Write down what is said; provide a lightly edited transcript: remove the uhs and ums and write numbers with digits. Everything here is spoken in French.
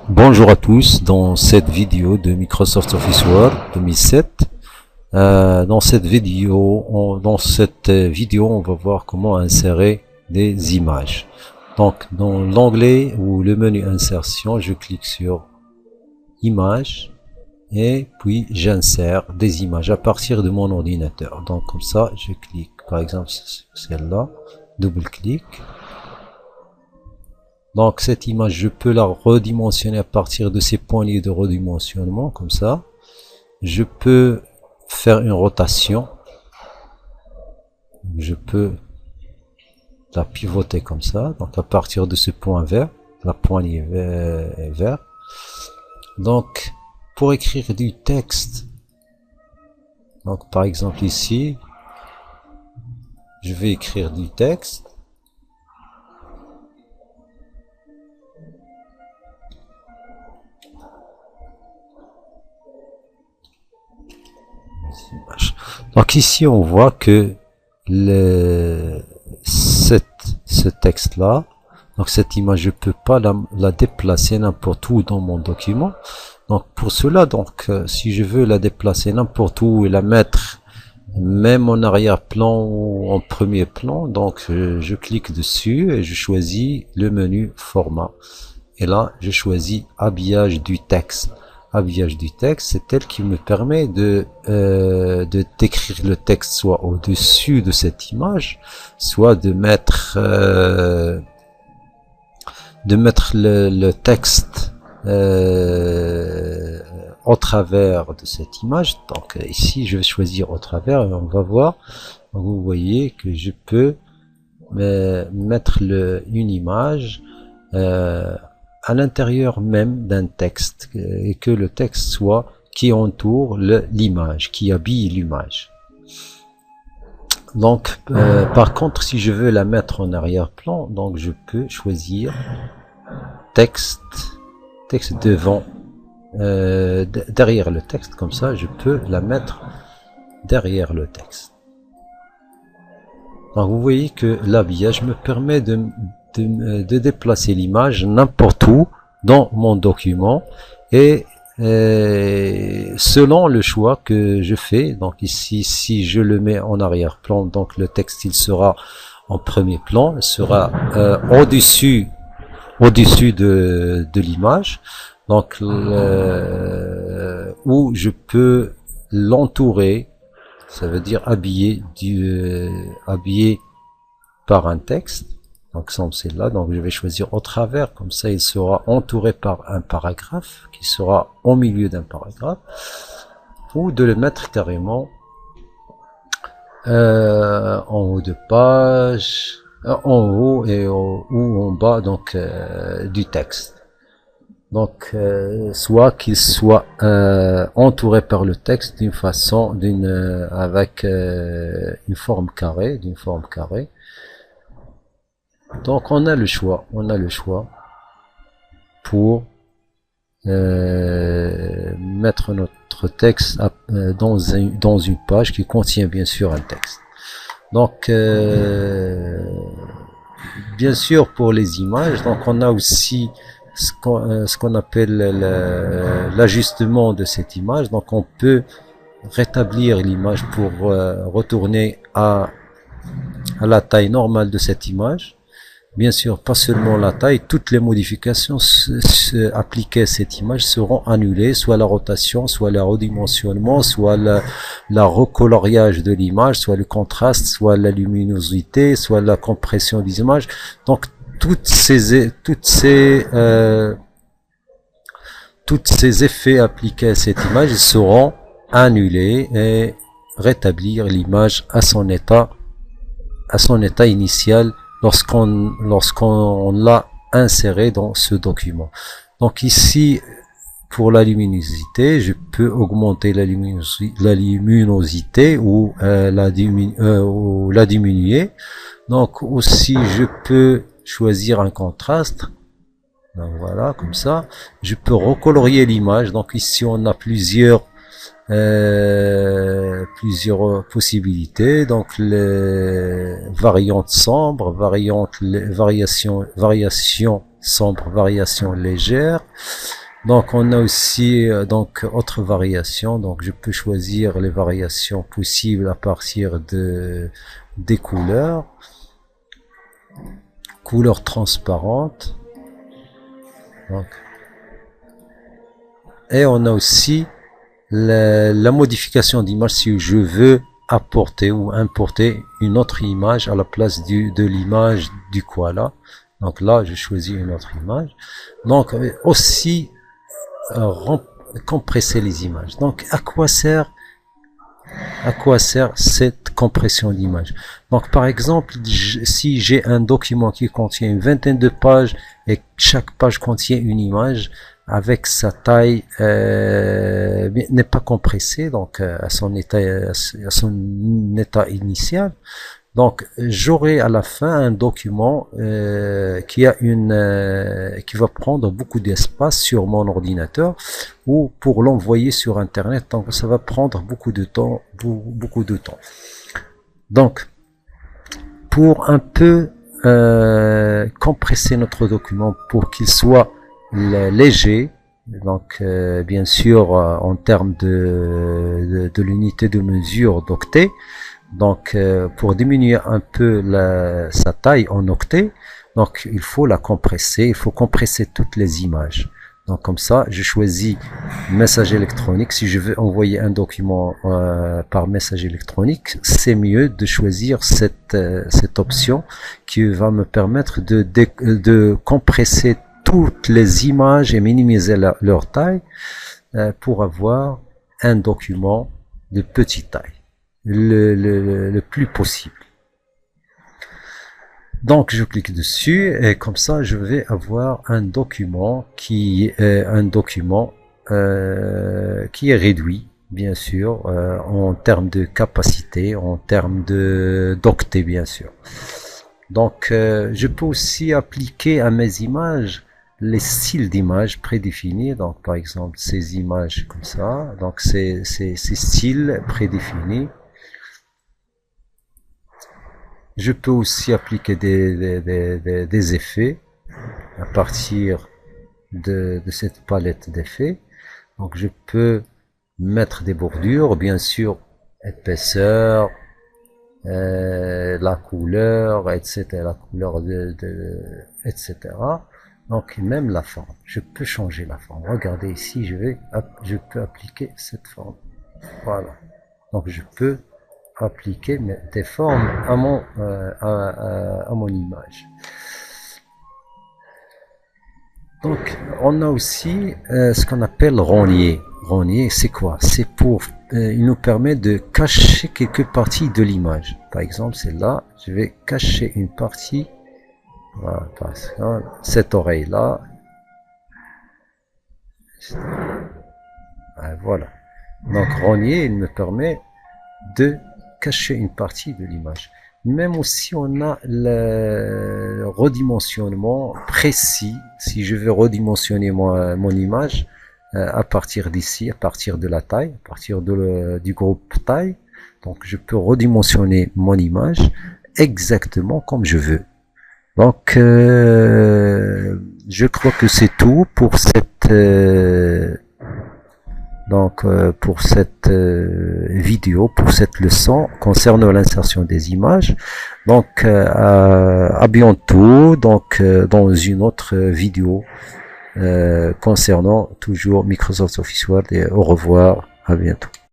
Bonjour à tous, dans cette vidéo de Microsoft Office Word 2007, dans cette vidéo, on va voir comment insérer des images. Donc, dans l'onglet ou le menu insertion, je clique sur images et puis j'insère des images à partir de mon ordinateur. Donc, comme ça, je clique, par exemple, celle-là, double-clic. Donc cette image, je peux la redimensionner à partir de ces poignées de redimensionnement, comme ça. Je peux faire une rotation. Je peux la pivoter comme ça. Donc à partir de ce point vert, la poignée vert. Donc pour écrire du texte, donc par exemple ici, je vais écrire du texte. Donc ici on voit que ce texte là, donc cette image, je peux pas la déplacer n'importe où dans mon document. Donc pour cela, donc si je veux la déplacer n'importe où et la mettre même en arrière-plan ou en premier plan, donc je clique dessus et je choisis le menu format. Et là je choisis habillage du texte. Habillage du texte, c'est elle qui me permet de décrire le texte soit au-dessus de cette image, soit de mettre le texte au travers de cette image. Donc ici je vais choisir au travers et on va voir. Vous voyez que je peux mettre une image à l'intérieur même d'un texte et que le texte soit qui entoure l'image, qui habille l'image. Donc par contre, si je veux la mettre en arrière-plan, donc je peux choisir texte devant, derrière le texte, comme ça je peux la mettre derrière le texte. Donc vous voyez que l'habillage me permet de déplacer l'image n'importe où dans mon document et selon le choix que je fais. Donc ici, si je le mets en arrière-plan, donc le texte il sera en premier plan, il sera au-dessus de l'image, donc où je peux l'entourer, ça veut dire habillé par un texte. Donc c'est là, donc je vais choisir au travers, comme ça il sera entouré par un paragraphe qui sera au milieu d'un paragraphe, ou de le mettre carrément en haut de page, en haut ou en bas donc du texte. Donc soit qu'il soit entouré par le texte d'une façon avec une forme carrée, Donc on a le choix pour mettre notre texte dans une page qui contient bien sûr un texte. Donc bien sûr pour les images, donc on a aussi ce qu'on appelle l'ajustement de cette image. Donc on peut rétablir l'image pour retourner à la taille normale de cette image. Bien sûr, pas seulement la taille, toutes les modifications appliquées à cette image seront annulées, soit la rotation, soit le redimensionnement, soit la recoloriage de l'image, soit le contraste, soit la luminosité, soit la compression des images. Donc toutes ces effets appliqués à cette image seront annulés et rétablir l'image à son état initial lorsqu'on l'a inséré dans ce document. Donc ici, pour la luminosité, je peux augmenter la luminosité ou la diminuer. Donc aussi, je peux choisir un contraste. Donc voilà, comme ça. Je peux recolorier l'image. Donc ici, on a plusieurs possibilités, donc les variantes sombres, variation sombre, variation légère. Donc on a aussi donc autre variation. Donc je peux choisir les variations possibles à partir des couleurs transparentes. Donc, et on a aussi la modification d'image si je veux apporter ou importer une autre image à la place de l'image du koala. Donc là, je choisis une autre image. Donc aussi compresser les images. Donc à quoi sert cette compression d'image? Donc par exemple, si j'ai un document qui contient une vingtaine de pages et chaque page contient une image avec sa taille n'est pas compressée, donc à son état initial, donc j'aurai à la fin un document qui va prendre beaucoup d'espace sur mon ordinateur ou pour l'envoyer sur internet. Donc ça va prendre beaucoup de temps. Donc pour un peu compresser notre document pour qu'il soit léger, donc bien sûr en termes de l'unité de mesure d'octets, donc pour diminuer un peu sa taille en octets, donc il faut la compresser, il faut compresser toutes les images. Donc comme ça, je choisis message électronique. Si je veux envoyer un document par message électronique, c'est mieux de choisir cette option qui va me permettre de compresser toutes les images et minimiser leur taille pour avoir un document de petite taille le plus possible. Donc je clique dessus et comme ça je vais avoir un document qui est réduit, bien sûr, en termes de capacité, en termes d'octets, bien sûr. Donc je peux aussi appliquer à mes images les styles d'images prédéfinis. Donc par exemple ces images comme ça, donc ces styles prédéfinis. Je peux aussi appliquer des effets à partir de cette palette d'effets. Donc je peux mettre des bordures, bien sûr, épaisseur, la couleur, etc. La couleur etc. Donc même la forme. Je peux changer la forme. Regardez ici, je peux appliquer cette forme. Voilà. Donc je peux appliquer des formes à mon image. Donc on a aussi ce qu'on appelle rogner. Rogner, c'est quoi? C'est pour il nous permet de cacher quelques parties de l'image. Par exemple, celle-là, je vais cacher une partie. Voilà, par exemple, cette oreille là. Voilà. Donc rogner, il me permet de cacher une partie de l'image. Même aussi on a le redimensionnement précis. Si je veux redimensionner mon image à partir d'ici, à partir de la taille, à partir du groupe taille, donc je peux redimensionner mon image exactement comme je veux. Donc je crois que c'est tout pour cette vidéo, pour cette leçon concernant l'insertion des images. Donc à bientôt, donc dans une autre vidéo concernant toujours Microsoft Office Word, et au revoir, à bientôt.